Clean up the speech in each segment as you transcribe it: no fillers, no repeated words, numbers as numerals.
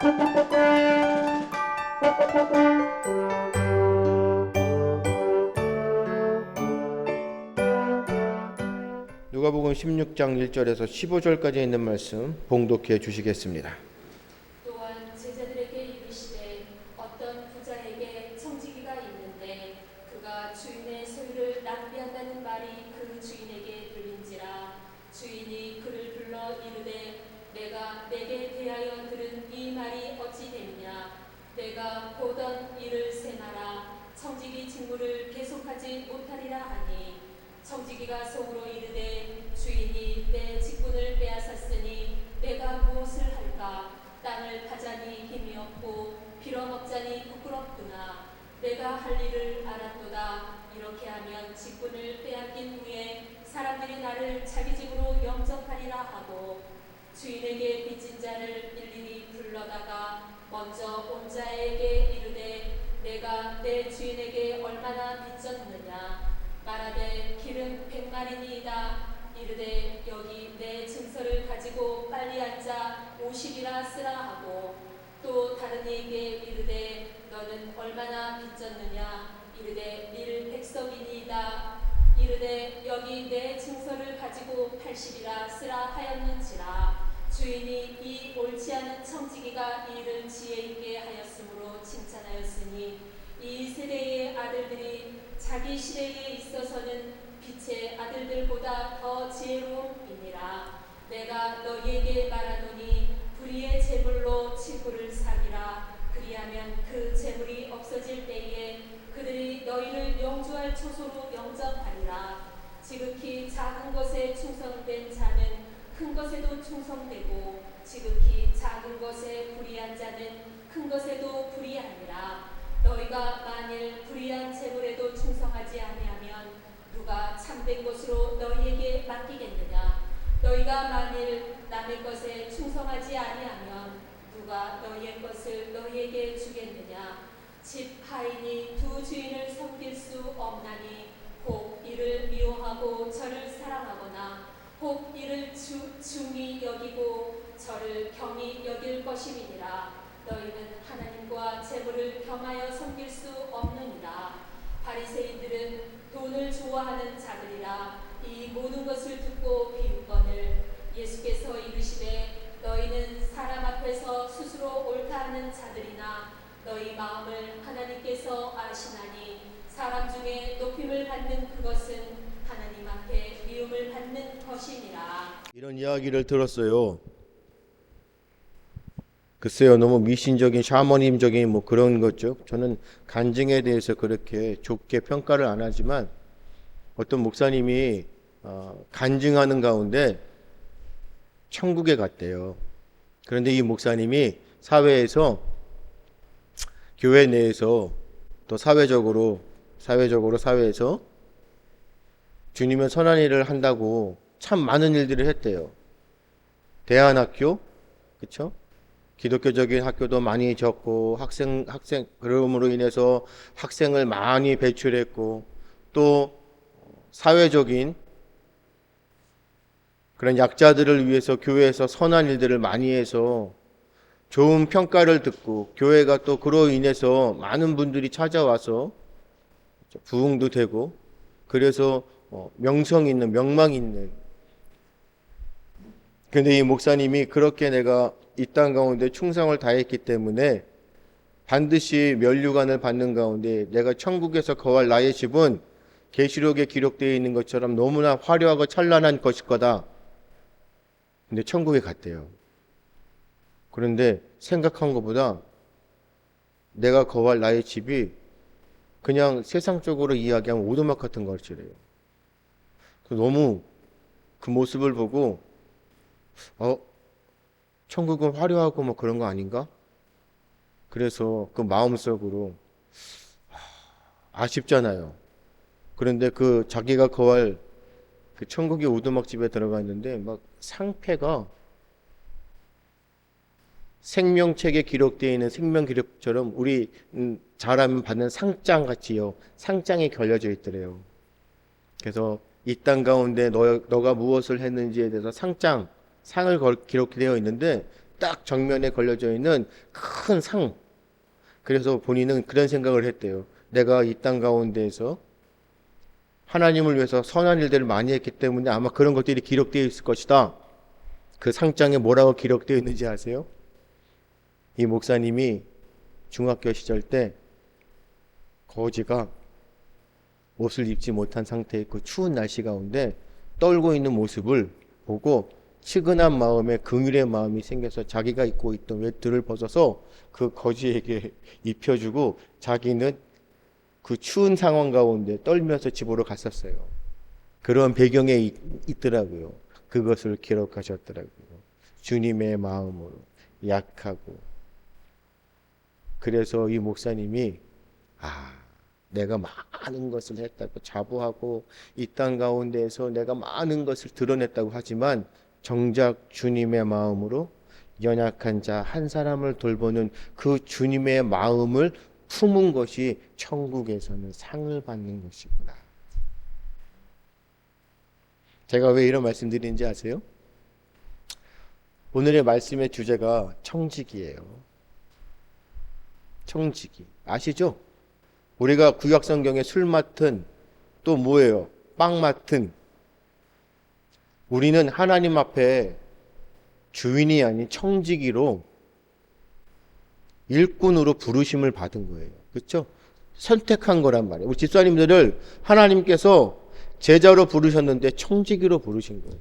누가복음 16장 1절에서 15절까지 있는 말씀 봉독해 주시겠습니다. 또한 제자들에게 이르시되 어떤 부자에게 청지기가 있는데 그가 주인의 소유를 낭비한다는 말이 그 주인에게 들린지라. 주인이 그를 불러 이르되 내가 내게 대하여 들은 이 말이 어찌 됐냐. 내가 보던 일을 세마라. 청지기 직무를 계속하지 못하리라 하니 청지기가 속으로 이르되 주인이 내 직분을 빼앗았으니 내가 무엇을 할까. 땅을 파자니 힘이 없고 빌어먹자니 부끄럽구나. 내가 할 일을 알았도다. 이렇게 하면 직분을 빼앗긴 후에 사람들이 나를 자기 집으로 영접하리라 하고 주인에게 빚진 자를 일일이 불러다가 먼저 온 자에게 이르되 내가 내 주인에게 얼마나 빚졌느냐. 말하되 길은 100마리니이다. 이르되 여기 내 증서를 가지고 빨리 앉아 50이라 쓰라 하고 또 다른 이에게 이르되 너는 얼마나 빚졌느냐. 이르되 밀 100석이니이다. 이르되 여기 내 증서를 가지고 80이라 쓰라 하였는지라. 주인이 이 옳지 않은 청지기가 이 일을 지혜 있게 하였으므로 칭찬하였으니 이 세대의 아들들이 자기 시대에 있어서는 빛의 아들들보다 더 지혜로움이니라. 내가 너희에게 말하노니 불의의 재물로 친구를 사귀라. 그리하면 그 재물이 없어질 때에 그들이 너희를 영주할 초소로 영접하리라. 지극히 작은 것에 충성된 자는 큰 것에도 충성되고 지극히 작은 것에 불의한 자는 큰 것에도 불의하니라. 너희가 만일 불의한 재물에도 충성하지 아니하면 누가 참된 것으로 너희에게 맡기겠느냐. 너희가 만일 남의 것에 충성하지 아니하면 누가 너희의 것을 너희에게 주겠느냐. 집 하인이 두 주인을 섬길 수 없나니 혹 이를 미워하고 저를 사랑하거나 혹 이를 중히 여기고 저를 경히 여길 것임이니라. 너희는 하나님과 재물을 겸하여 섬길 수 없느니라. 바리새인들은 돈을 좋아하는 자들이라. 이 모든 것을 듣고 비웃거늘 예수께서 이르시되 너희는 사람 앞에서 스스로 옳다 하는 자들이나 너희 마음을 하나님께서 아시나니 사람 중에 높임을 받는 그것은 하나님 앞에 미움을 받는 것이니라. 이런 이야기를 들었어요. 글쎄요, 너무 미신적인 샤머님적인 뭐 그런 거죠. 저는 간증에 대해서 그렇게 좋게 평가를 안 하지만 어떤 목사님이 간증하는 가운데 천국에 갔대요. 그런데 이 목사님이 사회에서 교회 내에서 또 사회적으로 사회에서 주님의 선한 일을 한다고 참 많은 일들을 했대요. 대안학교, 그렇죠? 기독교적인 학교도 많이 적고 학생 그럼으로 인해서 학생을 많이 배출했고 또 사회적인 그런 약자들을 위해서 교회에서 선한 일들을 많이 해서 좋은 평가를 듣고 교회가 또 그로 인해서 많은 분들이 찾아와서 부흥도 되고 그래서 명성 있는 명망 있는. 근데 이 목사님이 그렇게 내가 이 땅 가운데 충성을 다했기 때문에 반드시 면류관을 받는 가운데 내가 천국에서 거할 나의 집은 계시록에 기록되어 있는 것처럼 너무나 화려하고 찬란한 것일 거다. 근데 천국에 갔대요. 그런데 생각한 것보다 내가 거할 나의 집이 그냥 세상적으로 이야기하면 오두막 같은 것이래요. 너무 그 모습을 보고 천국은 화려하고 뭐 그런 거 아닌가? 그래서 그 마음속으로 아쉽잖아요. 그런데 그 자기가 거할 그 천국의 오두막집에 들어갔는데 막 상패가 생명책에 기록되어 있는 생명기록처럼 우리 잘하면 받는 상장 같이요. 상장에 걸려져 있더래요. 그래서 이 땅 가운데 너가 무엇을 했는지에 대해서 상을 기록되어 있는데 딱 정면에 걸려져 있는 큰 상. 그래서 본인은 그런 생각을 했대요. 내가 이 땅 가운데에서 하나님을 위해서 선한 일들을 많이 했기 때문에 아마 그런 것들이 기록되어 있을 것이다. 그 상장에 뭐라고 기록되어 있는지 아세요? 이 목사님이 중학교 시절 때 거지가 옷을 입지 못한 상태에 그 추운 날씨 가운데 떨고 있는 모습을 보고 측은한 마음에 긍휼의 마음이 생겨서 자기가 입고 있던 외투를 벗어서 그 거지에게 입혀주고 자기는 그 추운 상황 가운데 떨면서 집으로 갔었어요. 그런 배경에 있더라고요. 그것을 기록하셨더라고요. 주님의 마음으로 약하고. 그래서 이 목사님이 내가 많은 것을 했다고 자부하고 이 땅 가운데에서 내가 많은 것을 드러냈다고 하지만 정작 주님의 마음으로 연약한 자 한 사람을 돌보는 그 주님의 마음을 품은 것이 천국에서는 상을 받는 것이구나. 제가 왜 이런 말씀 드리는지 아세요? 오늘의 말씀의 주제가 청지기예요. 청지기. 아시죠? 우리가 구약성경에 술 맡은 또 뭐예요? 빵 맡은. 우리는 하나님 앞에 주인이 아닌 청지기로 일꾼으로 부르심을 받은 거예요. 그렇죠? 선택한 거란 말이에요. 우리 집사님들을 하나님께서 제자로 부르셨는데 청지기로 부르신 거예요.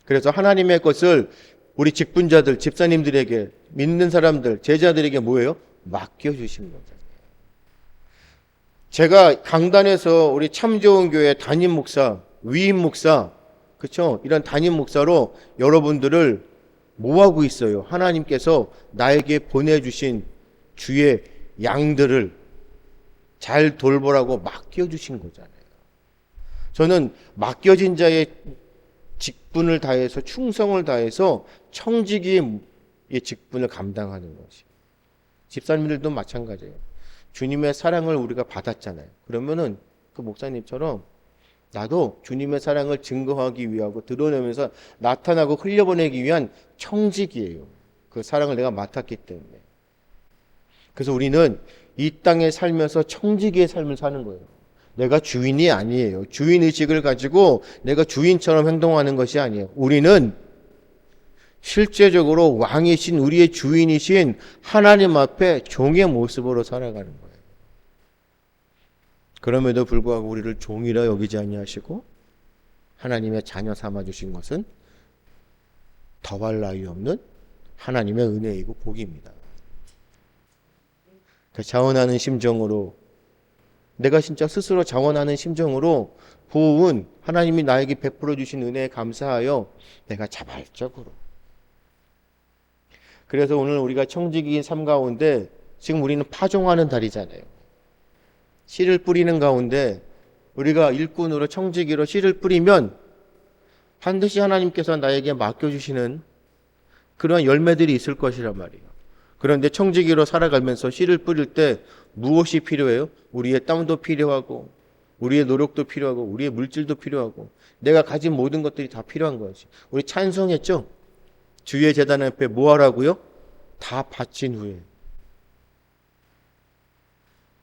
그래서 하나님의 것을 우리 직분자들, 집사님들에게, 믿는 사람들, 제자들에게 뭐예요? 맡겨주신 거죠. 제가 강단에서 우리 참 좋은 교회 담임 목사, 위임 목사, 그렇죠? 이런 담임 목사로 여러분들을 뭐 하고 있어요? 하나님께서 나에게 보내주신 주의 양들을 잘 돌보라고 맡겨주신 거잖아요. 저는 맡겨진 자의 직분을 다해서 충성을 다해서 청지기의 직분을 감당하는 것이. 집사님들도 마찬가지예요. 주님의 사랑을 우리가 받았잖아요. 그러면은 그 목사님처럼 나도 주님의 사랑을 증거하기 위하고 드러내면서 나타나고 흘려보내기 위한 청지기예요. 그 사랑을 내가 맡았기 때문에. 그래서 우리는 이 땅에 살면서 청지기의 삶을 사는 거예요. 내가 주인이 아니에요. 주인의식을 가지고 내가 주인처럼 행동하는 것이 아니에요. 우리는 실제적으로 왕이신 우리의 주인이신 하나님 앞에 종의 모습으로 살아가는 거예요. 그럼에도 불구하고 우리를 종이라 여기지 아니하시고 하나님의 자녀 삼아 주신 것은 더할 나위 없는 하나님의 은혜이고 복입니다. 자원하는 심정으로, 내가 진짜 스스로 자원하는 심정으로 보은 하나님이 나에게 베풀어 주신 은혜에 감사하여 내가 자발적으로. 그래서 오늘 우리가 청지기인 삶 가운데 지금 우리는 파종하는 달이잖아요. 씨를 뿌리는 가운데 우리가 일꾼으로 청지기로 씨를 뿌리면 반드시 하나님께서 나에게 맡겨주시는 그런 열매들이 있을 것이란 말이에요. 그런데 청지기로 살아가면서 씨를 뿌릴 때 무엇이 필요해요? 우리의 땀도 필요하고 우리의 노력도 필요하고 우리의 물질도 필요하고 내가 가진 모든 것들이 다 필요한 것이. 우리 찬송했죠? 주의 제단 앞에 뭐 하라고요? 다 바친 후에.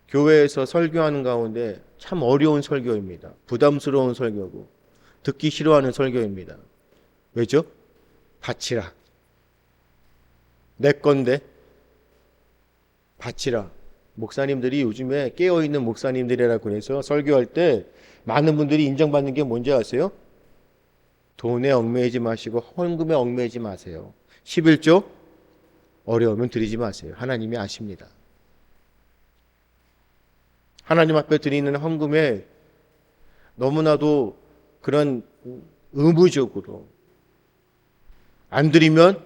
교회에서 설교하는 가운데 참 어려운 설교입니다. 부담스러운 설교고 듣기 싫어하는 설교입니다. 왜죠? 바치라. 내 건데 바치라. 목사님들이 요즘에 깨어있는 목사님들이라고 해서 설교할 때 많은 분들이 인정받는 게 뭔지 아세요? 돈에 얽매이지 마시고 헌금에 얽매이지 마세요. 11조 어려우면 드리지 마세요. 하나님이 아십니다. 하나님 앞에 드리는 헌금에 너무나도 그런 의무적으로 안 드리면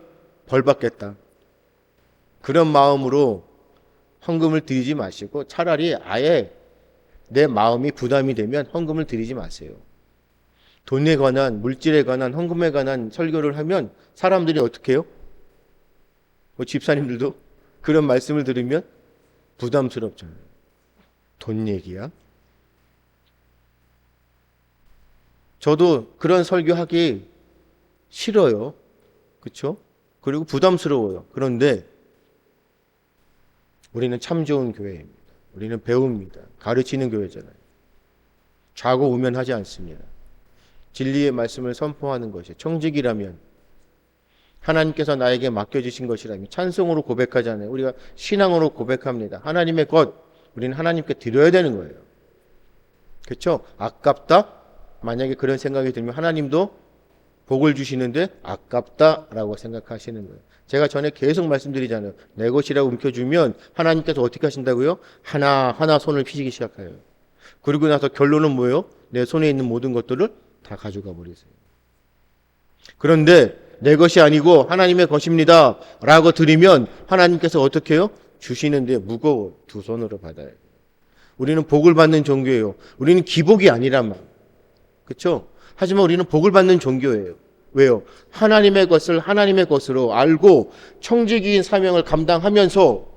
벌 받겠다. 그런 마음으로 헌금을 드리지 마시고 차라리 아예 내 마음이 부담이 되면 헌금을 드리지 마세요. 돈에 관한, 물질에 관한, 헌금에 관한 설교를 하면 사람들이 어떻게 해요? 집사님들도 그런 말씀을 들으면 부담스럽잖아요. 돈 얘기야? 저도 그런 설교하기 싫어요. 그렇죠? 그리고 부담스러워요. 그런데 우리는 참 좋은 교회입니다. 우리는 배웁니다. 가르치는 교회잖아요. 좌고우면하지 않습니다. 진리의 말씀을 선포하는 것이 청직이라면, 하나님께서 나에게 맡겨주신 것이라면 찬송으로 고백하잖아요. 우리가 신앙으로 고백합니다. 하나님의 것, 우리는 하나님께 드려야 되는 거예요. 그렇죠? 아깝다? 만약에 그런 생각이 들면 하나님도 복을 주시는데 아깝다라고 생각하시는 거예요. 제가 전에 계속 말씀드리잖아요. 내 것이라고 움켜주면 하나님께서 어떻게 하신다고요? 하나하나 손을 피시기 시작해요. 그리고 나서 결론은 뭐예요? 내 손에 있는 모든 것들을 다 가져가 버리세요. 그런데 내 것이 아니고 하나님의 것입니다 라고 드리면 하나님께서 어떻게 해요? 주시는데 무거워 두 손으로 받아요. 우리는 복을 받는 종교예요. 우리는 기복이 아니란 말. 그렇죠? 하지만 우리는 복을 받는 종교예요. 왜요? 하나님의 것을 하나님의 것으로 알고 청지기인 사명을 감당하면서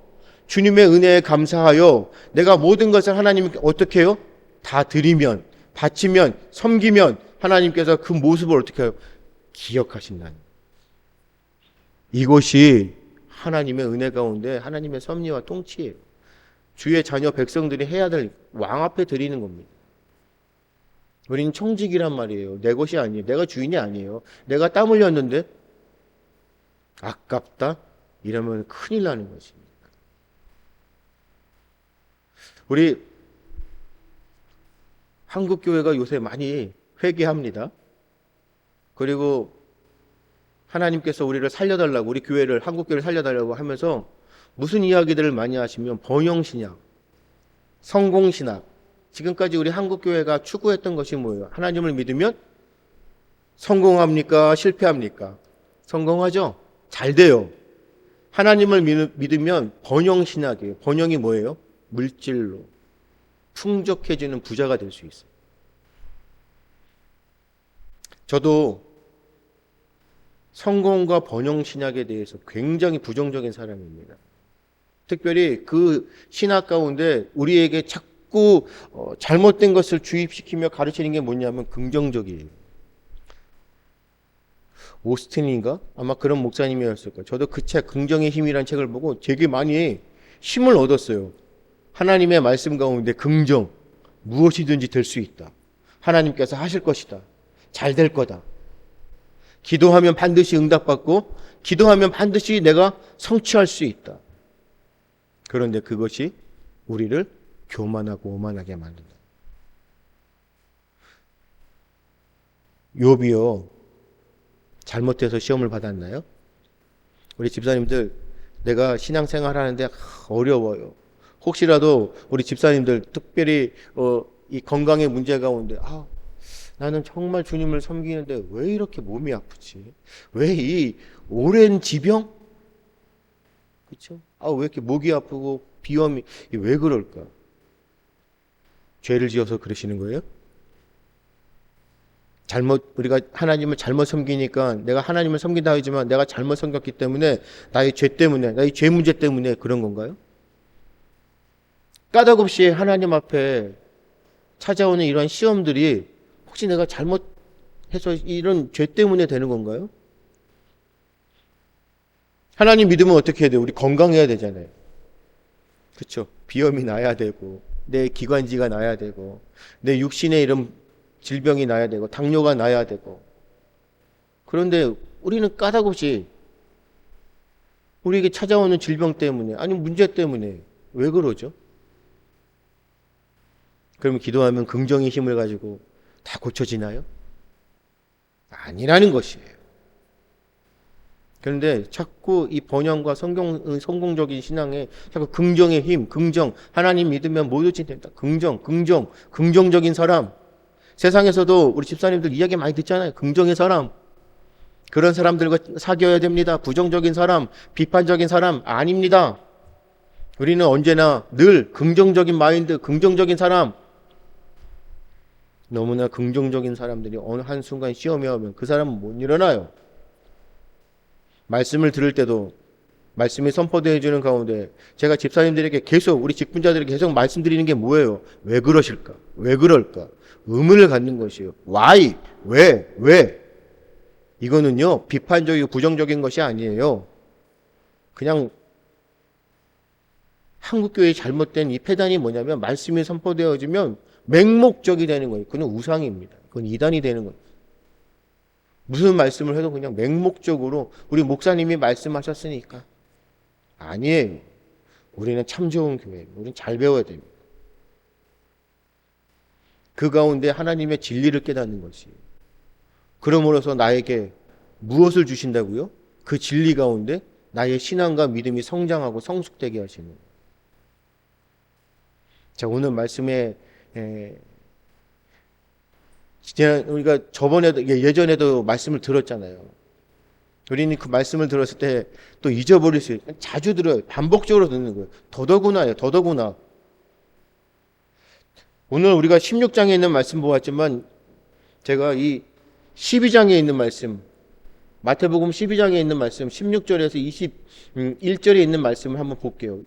주님의 은혜에 감사하여 내가 모든 것을 하나님께 어떻게 해요? 다 드리면, 바치면, 섬기면 하나님께서 그 모습을 어떻게 해요? 기억하신다는. 이것이 하나님의 은혜 가운데 하나님의 섭리와 통치예요. 주의 자녀 백성들이 해야 될 왕 앞에 드리는 겁니다. 우리는 청직이란 말이에요. 내 것이 아니에요. 내가 주인이 아니에요. 내가 땀 흘렸는데 아깝다? 이러면 큰일 나는 것입니다. 우리 한국교회가 요새 많이 회개합니다. 그리고 하나님께서 우리를 살려달라고, 우리 교회를, 한국교회를 살려달라고 하면서 무슨 이야기들을 많이 하시면 번영신약, 성공신학, 지금까지 우리 한국교회가 추구했던 것이 뭐예요? 하나님을 믿으면 성공합니까? 실패합니까? 성공하죠? 잘 돼요. 하나님을 믿으면 번영신학이에요. 번영이 뭐예요? 물질로 풍족해지는 부자가 될 수 있어요. 저도 성공과 번영신학에 대해서 굉장히 부정적인 사람입니다. 특별히 그 신학 가운데 우리에게 자꾸 잘못된 것을 주입시키며 가르치는 게 뭐냐면 긍정적이에요. 오스틴인가? 아마 그런 목사님이었을 거예요. 저도 그 책, 긍정의 힘이라는 책을 보고 되게 많이 힘을 얻었어요. 하나님의 말씀 가운데 긍정, 무엇이든지 될 수 있다. 하나님께서 하실 것이다. 잘 될 거다. 기도하면 반드시 응답받고 기도하면 반드시 내가 성취할 수 있다. 그런데 그것이 우리를 교만하고 오만하게 만든다. 욥이요, 잘못해서 시험을 받았나요? 우리 집사님들, 내가 신앙생활 하는데 어려워요. 혹시라도 우리 집사님들 특별히 이 건강의 문제 가운데 나는 정말 주님을 섬기는데 왜 이렇게 몸이 아프지? 왜 이 오랜 지병? 그렇죠? 왜 이렇게 목이 아프고 비염이 왜 그럴까? 죄를 지어서 그러시는 거예요? 우리가 하나님을 잘못 섬기니까, 내가 하나님을 섬긴다 하지만 내가 잘못 섬겼기 때문에, 나의 죄 때문에, 나의 죄 문제 때문에 그런 건가요? 까닭없이 하나님 앞에 찾아오는 이러한 시험들이 혹시 내가 잘못해서 이런 죄 때문에 되는 건가요? 하나님 믿으면 어떻게 해야 돼요? 우리 건강해야 되잖아요. 그렇죠? 비염이 나야 되고, 내 기관지가 나야 되고, 내 육신에 이런 질병이 나야 되고, 당뇨가 나야 되고. 그런데 우리는 까닭없이 우리에게 찾아오는 질병 때문에, 아니면 문제 때문에 왜 그러죠? 그러면 기도하면 긍정의 힘을 가지고 다 고쳐지나요? 아니라는 것이에요. 그런데 자꾸 이 번영과 성공적인 신앙에 자꾸 긍정의 힘, 긍정, 하나님 믿으면 뭐든지 된다. 긍정적인 사람. 세상에서도 우리 집사님들 이야기 많이 듣잖아요. 긍정의 사람. 그런 사람들과 사귀어야 됩니다. 부정적인 사람, 비판적인 사람 아닙니다. 우리는 언제나 늘 긍정적인 마인드, 긍정적인 사람. 너무나 긍정적인 사람들이 어느 한순간 시험에 오면 그 사람은 못 일어나요. 말씀을 들을 때도 말씀이 선포되어 주는 가운데 제가 집사님들에게 계속, 우리 직분자들에게 계속 말씀드리는 게 뭐예요? 왜 그러실까? 왜 그럴까? 의문을 갖는 것이에요. Why? 왜? 이거는요, 비판적이고 부정적인 것이 아니에요. 그냥 한국교회의 잘못된 이 패단이 뭐냐면, 말씀이 선포되어지면 맹목적이 되는 거예요. 그건 우상입니다. 그건 이단이 되는 거예요. 무슨 말씀을 해도 그냥 맹목적으로 우리 목사님이 말씀하셨으니까. 아니에요. 우리는 참 좋은 교회입니다. 우리는 잘 배워야 됩니다. 그 가운데 하나님의 진리를 깨닫는 것이. 그러므로서 나에게 무엇을 주신다고요? 그 진리 가운데 나의 신앙과 믿음이 성장하고 성숙되게 하시는 거예요. 자, 오늘 말씀에 우리가 예전에도 말씀을 들었잖아요. 우리는 그 말씀을 들었을 때 또 잊어버릴 수 있어요. 자주 들어요. 반복적으로 듣는 거예요. 더더구나요. 더더구나. 오늘 우리가 16장에 있는 말씀 보았지만 제가 이 12장에 있는 말씀, 마태복음 12장에 있는 말씀 16절에서 21절에 있는 말씀을 한번 볼게요.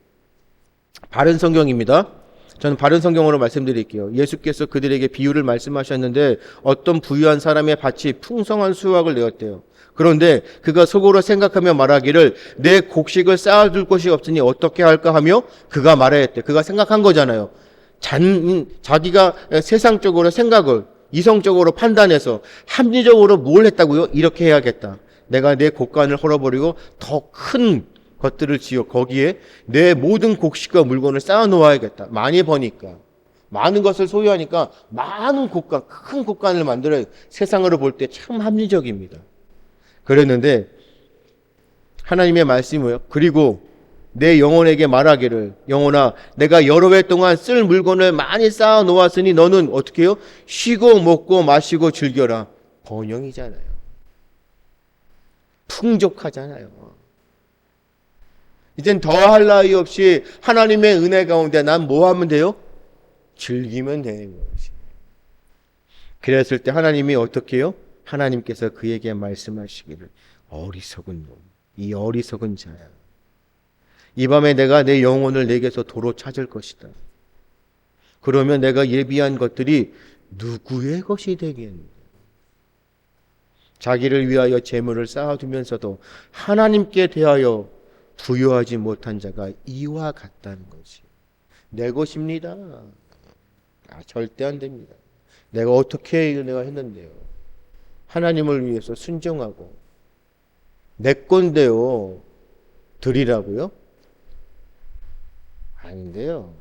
바른 성경입니다. 저는 바른 성경으로 말씀드릴게요. 예수께서 그들에게 비유를 말씀하셨는데 어떤 부유한 사람의 밭이 풍성한 수확을 내었대요. 그런데 그가 속으로 생각하며 말하기를 내 곡식을 쌓아둘 곳이 없으니 어떻게 할까 하며 그가 말하였대. 그가 생각한 거잖아요. 자기가 세상적으로 생각을 이성적으로 판단해서 합리적으로 뭘 했다고요? 이렇게 해야겠다. 내가 내 곡간을 헐어버리고 더 큰 것들을 지어 거기에 내 모든 곡식과 물건을 쌓아 놓아야겠다. 많이 버니까. 많은 것을 소유하니까 많은 곡간, 큰 곡간을 만들어야 세상으로 볼 때 참 합리적입니다. 그랬는데 하나님의 말씀이 뭐예요? 그리고 내 영혼에게 말하기를 영혼아 내가 여러 해 동안 쓸 물건을 많이 쌓아 놓았으니 너는 어떻게 해요? 쉬고 먹고 마시고 즐겨라. 번영이잖아요. 풍족하잖아요. 이젠 더할 나위 없이 하나님의 은혜 가운데 난 뭐 하면 돼요? 즐기면 되는 것이. 그랬을 때 하나님이 어떻게 해요? 하나님께서 그에게 말씀하시기를 어리석은 놈, 이 어리석은 자야. 이 밤에 내가 내 영혼을 내게서 도로 찾을 것이다. 그러면 내가 예비한 것들이 누구의 것이 되겠느냐. 자기를 위하여 재물을 쌓아두면서도 하나님께 대하여 부여하지 못한 자가 이와 같다는 것이. 내 것입니다. 절대 안 됩니다. 내가 어떻게 내가 했는데요. 하나님을 위해서 순종하고 내 건데요. 드리라고요? 아닌데요.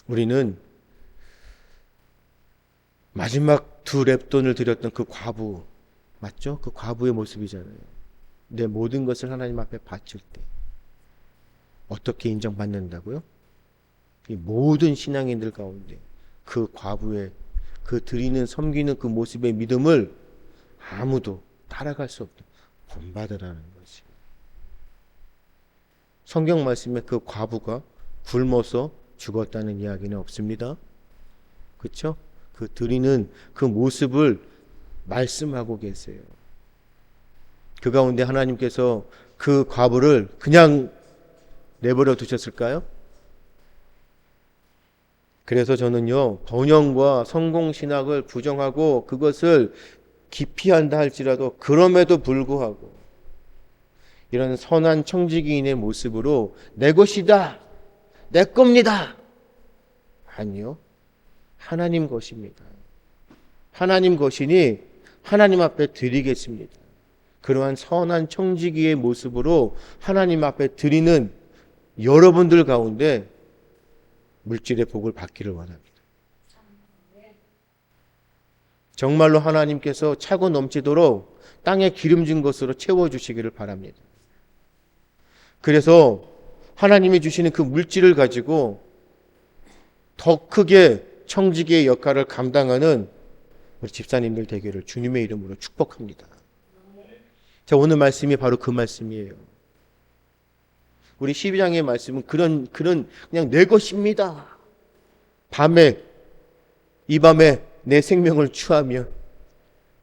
우리는 마지막 2렙돈을 드렸던 그 과부 맞죠? 그 과부의 모습이잖아요. 내 모든 것을 하나님 앞에 바칠 때 어떻게 인정받는다고요? 이 모든 신앙인들 가운데 그 과부의 그 드리는 섬기는 그 모습의 믿음을 아무도 따라갈 수 없다. 본받으라는 것이. 성경 말씀에 그 과부가 굶어서 죽었다는 이야기는 없습니다. 그렇죠? 그 드리는 그 모습을 말씀하고 계세요. 그 가운데 하나님께서 그 과부를 그냥 내버려 두셨을까요? 그래서 저는요, 번영과 성공신학을 부정하고 그것을 기피한다 할지라도 그럼에도 불구하고 이런 선한 청지기인의 모습으로 내 것이다, 내 겁니다. 아니요. 하나님 것입니다. 하나님 것이니 하나님 앞에 드리겠습니다. 그러한 선한 청지기의 모습으로 하나님 앞에 드리는 여러분들 가운데 물질의 복을 받기를 원합니다. 정말로 하나님께서 차고 넘치도록 땅에 기름진 것으로 채워주시기를 바랍니다. 그래서 하나님이 주시는 그 물질을 가지고 더 크게 청지기의 역할을 감당하는 우리 집사님들 되기를 주님의 이름으로 축복합니다. 자, 오늘 말씀이 바로 그 말씀이에요. 우리 12장의 말씀은 그런 그냥 내 것입니다. 이 밤에 내 생명을 취하며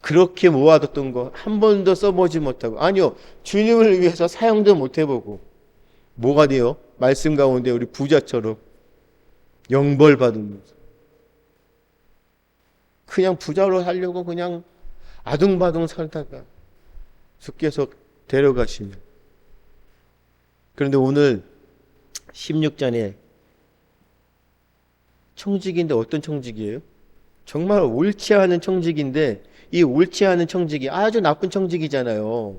그렇게 모아뒀던 거 한 번도 써보지 못하고, 아니요, 주님을 위해서 사용도 못해보고 뭐가 돼요? 말씀 가운데 우리 부자처럼 영벌 받으면서 그냥 부자로 살려고 그냥 아둥바둥 살다가 주께서 데려가시면. 그런데 오늘 16장에 청직인데 어떤 청직이에요? 정말 옳지 않은 청직인데 이 옳지 않은 청직이 아주 나쁜 청직이잖아요.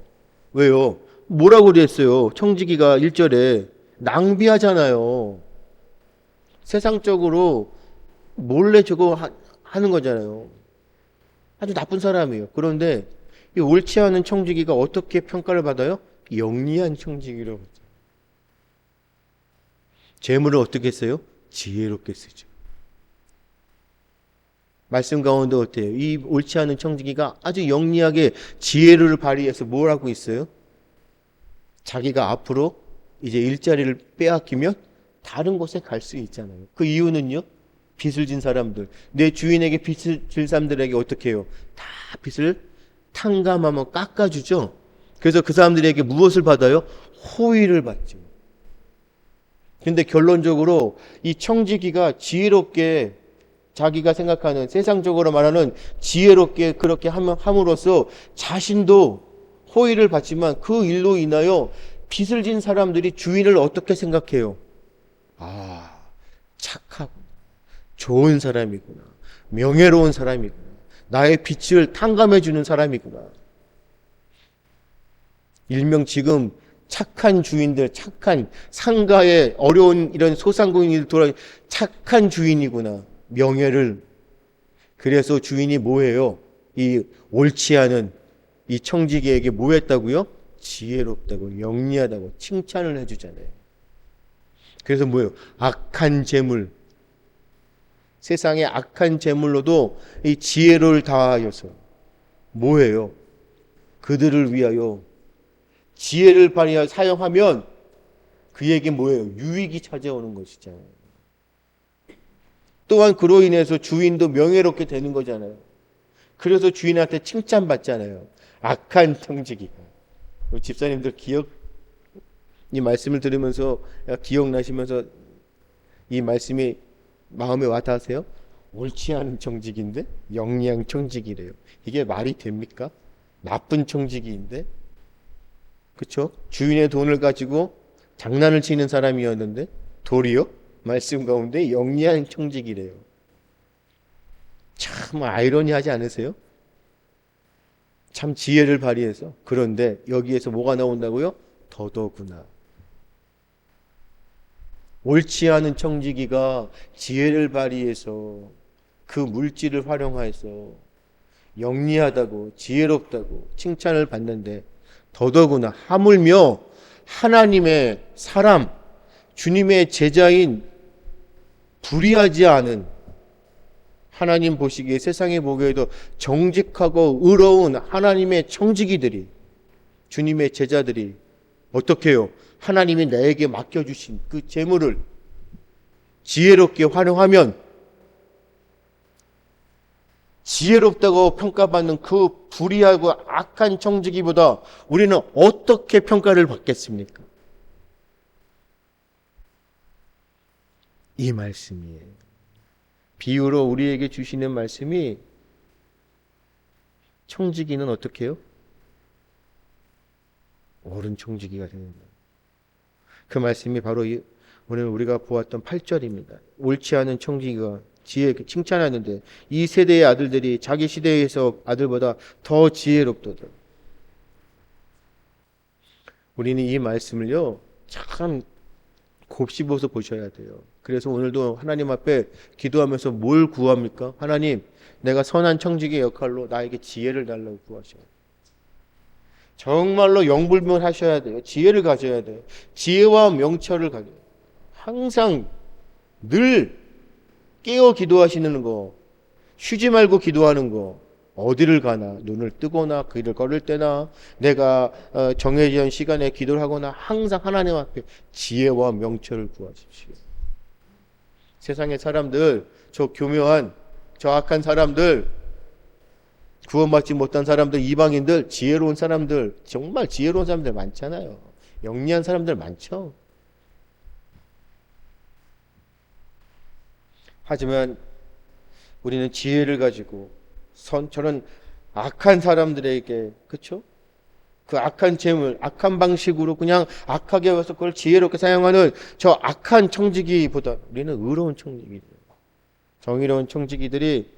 왜요? 뭐라고 그랬어요? 청지기가 1절에 낭비하잖아요. 세상적으로 몰래 저거 하는 거잖아요. 아주 나쁜 사람이에요. 그런데 이 옳지 않은 청지기가 어떻게 평가를 받아요? 영리한 청지기로. 재물을 어떻게 써요? 지혜롭게 쓰죠. 말씀 가운데 어때요? 이 옳지 않은 청지기가 아주 영리하게 지혜를 발휘해서 뭘 하고 있어요? 자기가 앞으로 이제 일자리를 빼앗기면 다른 곳에 갈 수 있잖아요. 그 이유는요? 빚을 진 사람들, 내 주인에게 빚을 질 사람들에게 어떻게 해요? 다 빚을 탕감하면 깎아주죠. 그래서 그 사람들에게 무엇을 받아요? 호의를 받죠. 근데 결론적으로 이 청지기가 지혜롭게 자기가 생각하는 세상적으로 말하는 지혜롭게 그렇게 함으로써 자신도 호의를 받지만 그 일로 인하여 빚을 진 사람들이 주인을 어떻게 생각해요? 아, 착하고 좋은 사람이구나. 명예로운 사람이구나. 나의 빚을 탕감해 주는 사람이구나. 일명 지금 착한 주인들, 착한 상가에 어려운 이런 소상공인들 돌아 착한 주인이구나. 명예를. 그래서 주인이 뭐예요? 이 옳지 않은 이 청지기에게 뭐 했다고요? 지혜롭다고, 영리하다고 칭찬을 해주잖아요. 그래서 뭐예요? 악한 재물. 세상의 악한 재물로도 이 지혜를 다하여서 뭐예요? 그들을 위하여 지혜를 발휘하여 사용하면 그에게 뭐예요? 유익이 찾아오는 것이잖아요. 또한 그로 인해서 주인도 명예롭게 되는 거잖아요. 그래서 주인한테 칭찬받잖아요. 악한 청지기가. 집사님들 이 말씀을 들으면서 기억나시면서 이 말씀이 마음에 와닿으세요? 옳지 않은 청지기인데 영리한 청지기래요. 이게 말이 됩니까? 나쁜 청지기인데, 그렇죠? 주인의 돈을 가지고 장난을 치는 사람이었는데 도리어 말씀 가운데 영리한 청지기래요. 참 아이러니하지 않으세요? 참 지혜를 발휘해서. 그런데 여기에서 뭐가 나온다고요? 더더구나. 옳지 않은 청지기가 지혜를 발휘해서 그 물질을 활용해서 영리하다고 지혜롭다고 칭찬을 받는데 더더구나 하물며 하나님의 사람, 주님의 제자인 불의하지 않은 하나님 보시기에 세상에 보기에도 정직하고 의로운 하나님의 청지기들이 주님의 제자들이 어떻게 해요? 하나님이 나에게 맡겨주신 그 재물을 지혜롭게 활용하면 지혜롭다고 평가받는 그 불의하고 악한 청지기보다 우리는 어떻게 평가를 받겠습니까? 이 말씀이에요. 비유로 우리에게 주시는 말씀이 청지기는 어떻게 해요? 옳은 청지기가 된다. 그 말씀이 바로 오늘 우리가 보았던 8절입니다. 옳지 않은 청지기가 지혜 칭찬하는데 이 세대의 아들들이 자기 시대에서 아들보다 더 지혜롭도다. 우리는 이 말씀을요 참 곱씹어서 보셔야 돼요. 그래서 오늘도 하나님 앞에 기도하면서 뭘 구합니까? 하나님, 내가 선한 청지기의 역할로 나에게 지혜를 달라고 구하셔요. 정말로 영불변하셔야 돼요. 지혜를 가져야 돼요. 지혜와 명철을 가져야 돼요. 항상 늘 깨어 기도하시는 거, 쉬지 말고 기도하는 거, 어디를 가나 눈을 뜨거나 길을 걸을 때나 내가 정해진 시간에 기도를 하거나 항상 하나님 앞에 지혜와 명철을 구하십시오. 세상의 사람들, 저 교묘한 저 악한 사람들, 구원받지 못한 사람들, 이방인들, 지혜로운 사람들, 정말 지혜로운 사람들 많잖아요. 영리한 사람들 많죠. 하지만 우리는 지혜를 가지고 저는 악한 사람들에게, 그쵸? 그 악한 재물, 악한 방식으로 그냥 악하게 와서 그걸 지혜롭게 사용하는 저 악한 청지기보다 우리는 의로운 청지기들, 정의로운 청지기들이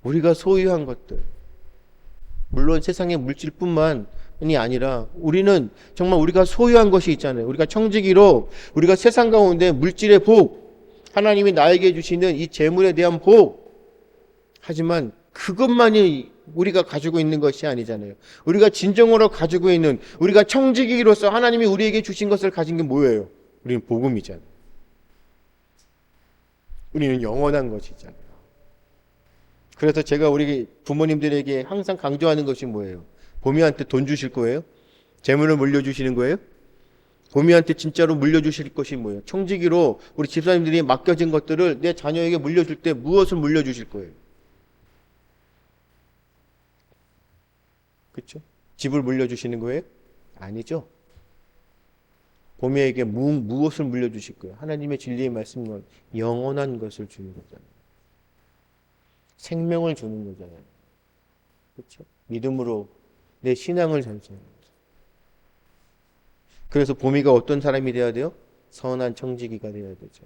우리가 소유한 것들, 물론 세상의 물질뿐만이 아니라 우리는 정말 우리가 소유한 것이 있잖아요. 우리가 청지기로 우리가 세상 가운데 물질의 복, 하나님이 나에게 주시는 이 재물에 대한 복, 하지만 그것만이 우리가 가지고 있는 것이 아니잖아요. 우리가 진정으로 가지고 있는, 우리가 청지기로서 하나님이 우리에게 주신 것을 가진 게 뭐예요? 우리는 복음이잖아요. 우리는 영원한 것이잖아요. 그래서 제가 우리 부모님들에게 항상 강조하는 것이 뭐예요? 보미한테 돈 주실 거예요? 재물을 물려주시는 거예요? 보미한테 진짜로 물려주실 것이 뭐예요? 청지기로 우리 집사님들이 맡겨진 것들을 내 자녀에게 물려줄 때 무엇을 물려주실 거예요? 그렇죠? 집을 물려주시는 거예요? 아니죠. 보미에게 무엇을 물려주실 거예요? 하나님의 진리의 말씀은 영원한 것을 주는 거잖아요. 생명을 주는 거잖아요. 그렇죠? 믿음으로 내 신앙을 전수하는 거죠. 그래서 보미가 어떤 사람이 되어야 돼요? 선한 청지기가 되어야 되죠.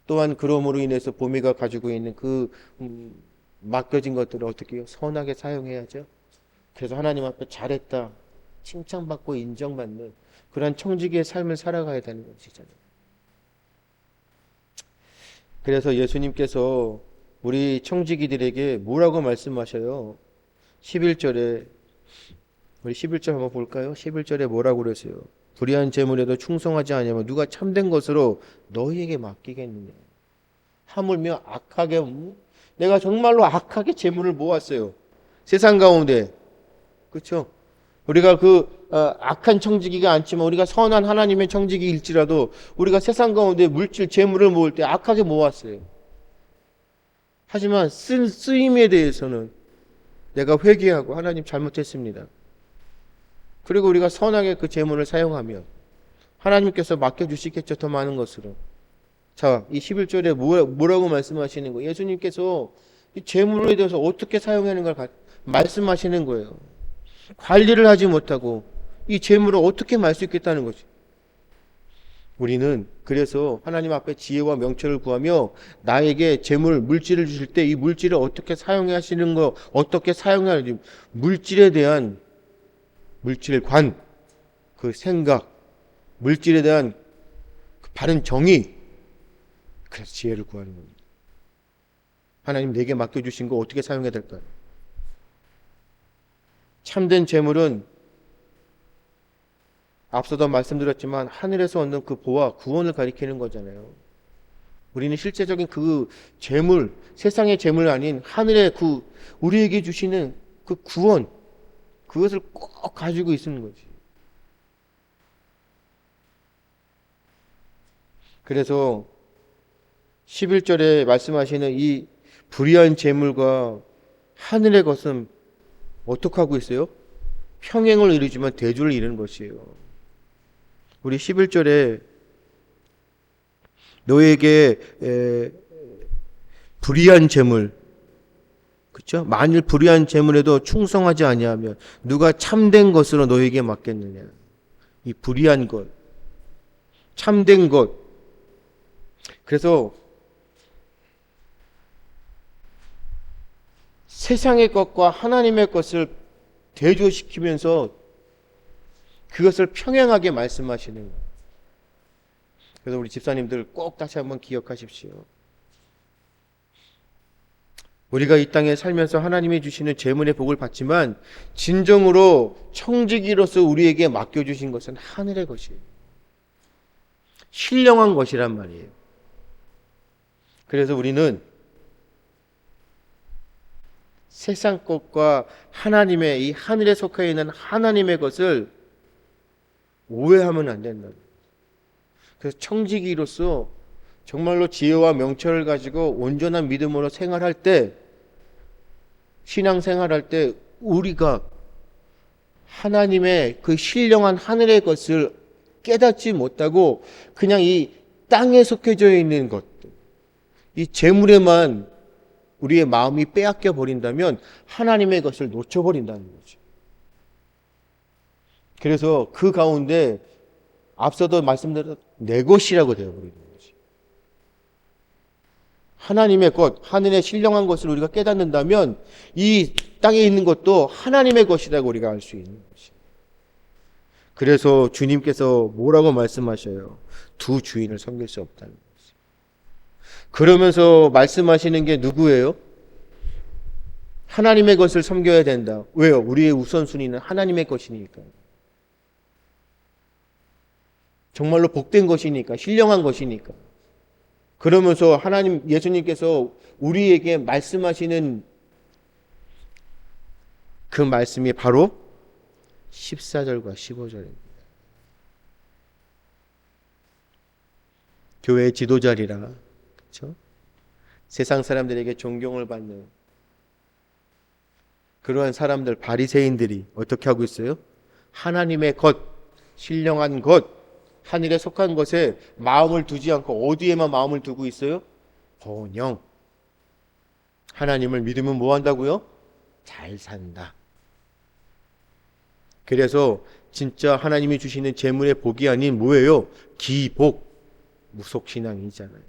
또한 그러므로 인해서 보미가 가지고 있는 그 맡겨진 것들을 어떻게 해요? 선하게 사용해야죠. 그래서 하나님 앞에 잘했다, 칭찬받고 인정받는 그런 청지기의 삶을 살아가야 되는 것이잖아요. 그래서 예수님께서 우리 청지기들에게 뭐라고 말씀하셔요? 11절에, 우리 11절 한번 볼까요? 11절에 뭐라고 그러세요? 불의한 재물에도 충성하지 않으면 누가 참된 것으로 너희에게 맡기겠느냐. 하물며 악하게, 내가 정말로 악하게 재물을 모았어요. 세상 가운데. 그렇죠? 우리가 악한 청지기가 않지만 우리가 선한 하나님의 청지기일지라도 우리가 세상 가운데 물질, 재물을 모을 때 악하게 모았어요. 하지만 쓰임에 대해서는 내가 회개하고 하나님 잘못했습니다. 그리고 우리가 선하게 그 재물을 사용하면 하나님께서 맡겨주시겠죠. 더 많은 것으로. 자, 이 11절에 뭐라고 말씀하시는 거예요? 예수님께서 이 재물에 대해서 어떻게 사용하는 걸 말씀하시는 거예요. 관리를 하지 못하고 이 재물을 어떻게 말 수 있겠다는 거죠. 우리는 그래서 하나님 앞에 지혜와 명철을 구하며 나에게 재물, 물질을 주실 때 이 물질을 어떻게 사용하시는 거, 어떻게 사용하는지, 물질에 대한 물질관, 그 생각, 물질에 대한 그 바른 정의, 그래서 지혜를 구하는 겁니다. 하나님 내게 맡겨주신 거 어떻게 사용해야 될까요? 참된 재물은 앞서도 말씀드렸지만 하늘에서 얻는 그 보화, 구원을 가리키는 거잖아요. 우리는 실제적인 그 재물, 세상의 재물 아닌 하늘의 우리에게 주시는 그 구원, 그것을 꼭 가지고 있는 거지. 그래서 11절에 말씀하시는 이 불의한 재물과 하늘의 것은 어떻게 하고 있어요? 평행을 이루지만 대조를 이루는 것이에요. 우리 11절에 너에게 불의한 재물, 그렇죠? 만일 불의한 재물에도 충성하지 아니하면 누가 참된 것으로 너에게 맡겠느냐. 이 불의한 것, 참된 것. 그래서 세상의 것과 하나님의 것을 대조시키면서 그것을 평행하게 말씀하시는 거예요. 그래서 우리 집사님들 꼭 다시 한번 기억하십시오. 우리가 이 땅에 살면서 하나님이 주시는 재물의 복을 받지만 진정으로 청지기로서 우리에게 맡겨주신 것은 하늘의 것이에요. 신령한 것이란 말이에요. 그래서 우리는 세상 것과 하나님의 이 하늘에 속해 있는 하나님의 것을 오해하면 안 된다. 그래서 청지기로서 정말로 지혜와 명철을 가지고 온전한 믿음으로 생활할 때, 신앙생활할 때 우리가 하나님의 그 신령한 하늘의 것을 깨닫지 못하고 그냥 이 땅에 속해져 있는 것들, 이 재물에만 우리의 마음이 빼앗겨 버린다면 하나님의 것을 놓쳐버린다는 거죠. 그래서 그 가운데 앞서도 말씀드린 내 것이라고 되어버리는 거지. 하나님의 것, 하늘의 신령한 것을 우리가 깨닫는다면 이 땅에 있는 것도 하나님의 것이라고 우리가 알 수 있는 것이. 그래서 주님께서 뭐라고 말씀하셔요? 두 주인을 섬길 수 없다는 거지. 그러면서 말씀하시는 게 누구예요? 하나님의 것을 섬겨야 된다. 왜요? 우리의 우선순위는 하나님의 것이니까. 정말로 복된 것이니까, 신령한 것이니까. 그러면서 하나님, 예수님께서 우리에게 말씀하시는 그 말씀이 바로 14절과 15절입니다. 교회의 지도자리라, 그렇죠? 세상 사람들에게 존경을 받는 그러한 사람들, 바리새인들이 어떻게 하고 있어요? 하나님의 것, 신령한 것, 하늘에 속한 것에 마음을 두지 않고 어디에만 마음을 두고 있어요? 번영. 하나님을 믿으면 뭐 한다고요? 잘 산다. 그래서 진짜 하나님이 주시는 재물의 복이 아닌 뭐예요? 기복, 무속신앙이잖아요.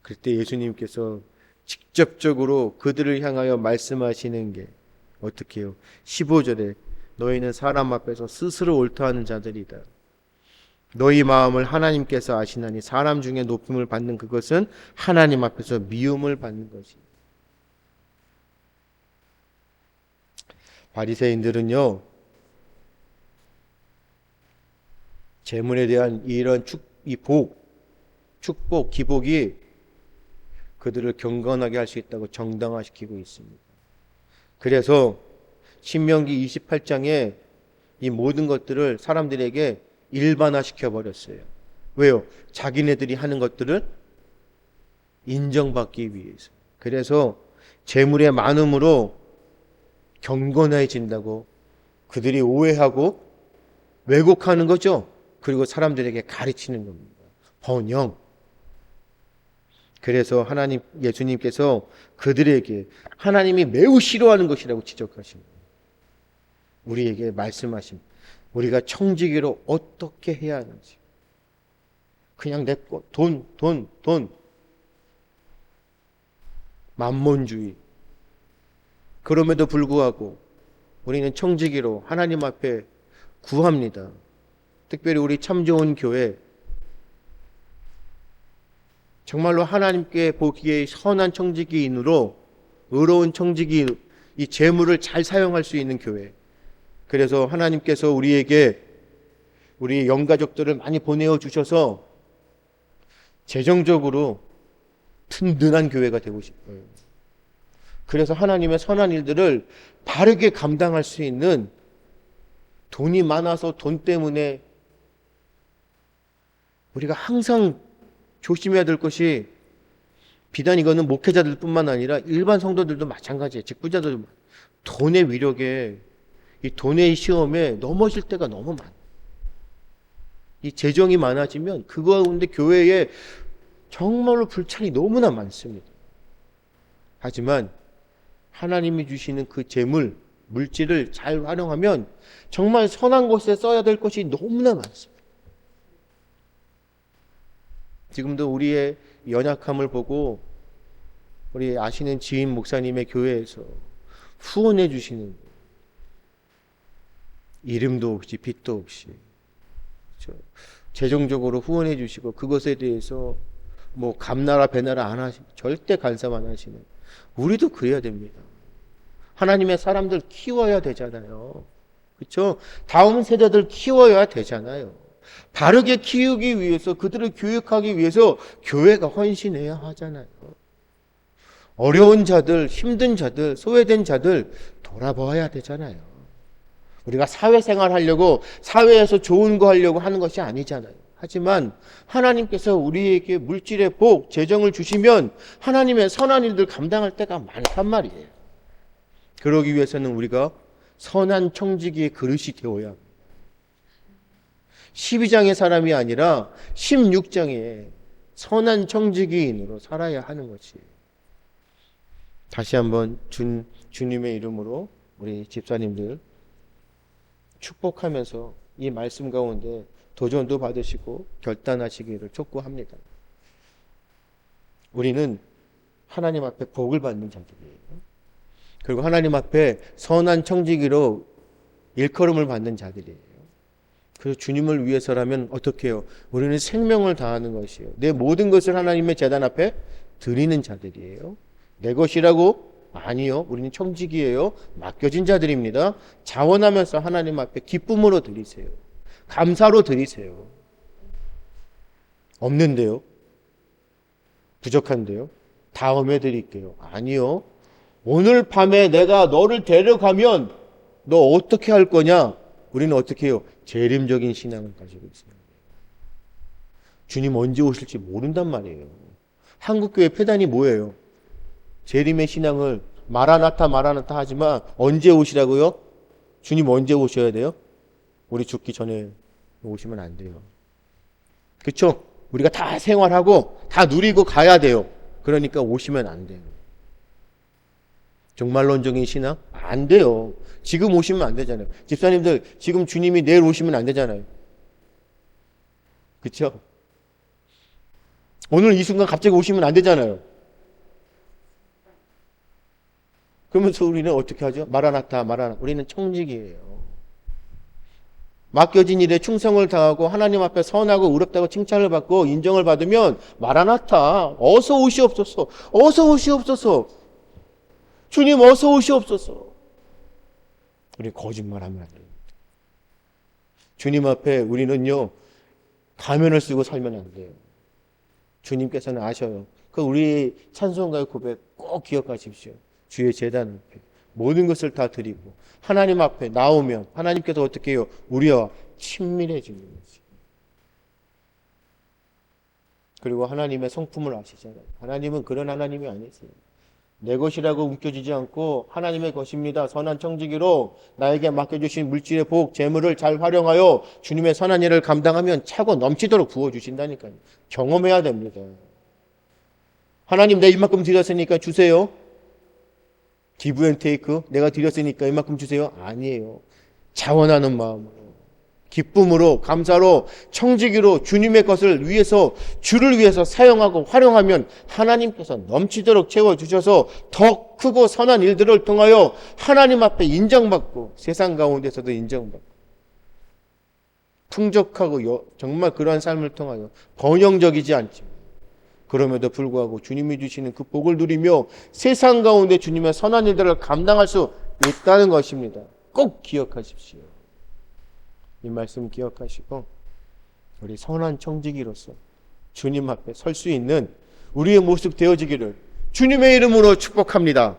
그때 예수님께서 직접적으로 그들을 향하여 말씀하시는 게 어떻게 해요? 15절에 너희는 사람 앞에서 스스로 옳다하는 자들이다. 너희 마음을 하나님께서 아시나니 사람 중에 높임을 받는 그것은 하나님 앞에서 미움을 받는 것이다. 바리새인들은요, 재물에 대한 이런 축복, 기복이 그들을 경건하게 할 수 있다고 정당화시키고 있습니다. 그래서 신명기 28장에 이 모든 것들을 사람들에게 일반화시켜 버렸어요. 왜요? 자기네들이 하는 것들을 인정받기 위해서. 그래서 재물의 많음으로 경건해진다고 그들이 오해하고 왜곡하는 거죠. 그리고 사람들에게 가르치는 겁니다. 번영. 그래서 하나님, 예수님께서 그들에게 하나님이 매우 싫어하는 것이라고 지적하십니다. 우리에게 말씀하십니다. 우리가 청지기로 어떻게 해야 하는지. 그냥 내 것, 돈. 만몬주의. 그럼에도 불구하고 우리는 청지기로 하나님 앞에 구합니다. 특별히 우리 참 좋은 교회, 정말로 하나님께 보기에 선한 청지기인으로 의로운 청지기, 이 재물을 잘 사용할 수 있는 교회. 그래서 하나님께서 우리에게 우리 영가족들을 많이 보내어 주셔서 재정적으로 든든한 교회가 되고 싶어요. 그래서 하나님의 선한 일들을 바르게 감당할 수 있는, 돈이 많아서 돈 때문에 우리가 항상 조심해야 될 것이, 비단 이거는 목회자들 뿐만 아니라 일반 성도들도 마찬가지예요. 직분자들도 돈의 위력에, 이 돈의 시험에 넘어질 때가 너무 많아요. 이 재정이 많아지면 그 가운데 교회에 정말로 불찰이 너무나 많습니다. 하지만 하나님이 주시는 그 재물, 물질을 잘 활용하면 정말 선한 곳에 써야 될 것이 너무나 많습니다. 지금도 우리의 연약함을 보고 우리 아시는 지인 목사님의 교회에서 후원해 주시는, 이름도 없이 빚도 없이 재정적으로 후원해 주시고, 그것에 대해서 뭐 감나라 배나라 안 하시고 절대 간섭 안 하시는, 우리도 그래야 됩니다. 하나님의 사람들 키워야 되잖아요. 그렇죠? 다음 세대들 키워야 되잖아요. 바르게 키우기 위해서, 그들을 교육하기 위해서 교회가 헌신해야 하잖아요. 어려운 자들, 힘든 자들, 소외된 자들 돌아봐야 되잖아요. 우리가 사회생활 하려고, 사회에서 좋은 거 하려고 하는 것이 아니잖아요. 하지만 하나님께서 우리에게 물질의 복, 재정을 주시면 하나님의 선한 일들 감당할 때가 많단 말이에요. 그러기 위해서는 우리가 선한 청지기의 그릇이 되어야 합니다. 12장의 사람이 아니라 16장에 선한 청지기인으로 살아야 하는 것이에요. 다시 한번 주님의 이름으로 우리 집사님들 축복하면서 이 말씀 가운데 도전도 받으시고 결단하시기를 촉구합니다. 우리는 하나님 앞에 복을 받는 자들이에요. 그리고 하나님 앞에 선한 청지기로 일컬음을 받는 자들이에요. 그래서 주님을 위해서라면 어떻게 해요? 우리는 생명을 다하는 것이에요. 내 모든 것을 하나님의 제단 앞에 드리는 자들이에요. 내 것이라고? 아니요. 우리는 청지기예요. 맡겨진 자들입니다. 자원하면서 하나님 앞에 기쁨으로 드리세요. 감사로 드리세요. 없는데요? 부족한데요? 다음에 드릴게요. 아니요. 오늘 밤에 내가 너를 데려가면 너 어떻게 할 거냐? 우리는 어떻게 해요? 재림적인 신앙을 가지고 있어요. 주님 언제 오실지 모른단 말이에요. 한국교회 폐단이 뭐예요? 재림의 신앙을 마라나타 하지만 언제 오시라고요? 주님 언제 오셔야 돼요? 우리 죽기 전에 오시면 안 돼요. 그렇죠? 우리가 다 생활하고 다 누리고 가야 돼요. 그러니까 오시면 안 돼요. 종말론적인 신앙? 안 돼요. 지금 오시면 안 되잖아요. 집사님들 지금 주님이 내일 오시면 안 되잖아요. 그렇죠? 오늘 이 순간 갑자기 오시면 안 되잖아요. 그러면서 우리는 어떻게 하죠? 마라나타. 우리는 청지기예요. 맡겨진 일에 충성을 다하고 하나님 앞에 선하고 의롭다고 칭찬을 받고 인정을 받으면 마라나타. 어서 오시옵소서. 어서 오시옵소서. 주님 어서 오시옵소서. 우리 거짓말하면 안 됩니다. 주님 앞에 우리는요 가면을 쓰고 살면 안 돼요. 주님께서는 아셔요. 그 우리 찬송가의 고백 꼭 기억하십시오. 주의 제단 앞에 모든 것을 다 드리고 하나님 앞에 나오면 하나님께서 어떻게 해요? 우리와 친밀해지는 거지. 그리고 하나님의 성품을 아시잖아요. 하나님은 그런 하나님이 아니세요. 내 것이라고 움켜쥐지 않고 하나님의 것입니다. 선한 청지기로 나에게 맡겨주신 물질의 복, 재물을 잘 활용하여 주님의 선한 일을 감당하면 차고 넘치도록 부어주신다니까요. 경험해야 됩니다. 하나님 내 이만큼 드렸으니까 주세요. 기브 앤 테이크 내가 드렸으니까 이만큼 주세요. 아니에요. 자원하는 마음으로 기쁨으로 감사로 청지기로 주님의 것을 위해서 주를 위해서 사용하고 활용하면 하나님께서 넘치도록 채워주셔서 더 크고 선한 일들을 통하여 하나님 앞에 인정받고 세상 가운데서도 인정받고 풍족하고 정말 그러한 삶을 통하여 번영적이지 않지만 그럼에도 불구하고 주님이 주시는 그 복을 누리며 세상 가운데 주님의 선한 일들을 감당할 수 있다는 것입니다. 꼭 기억하십시오. 이 말씀 기억하시고 우리 선한 청지기로서 주님 앞에 설 수 있는 우리의 모습 되어지기를 주님의 이름으로 축복합니다.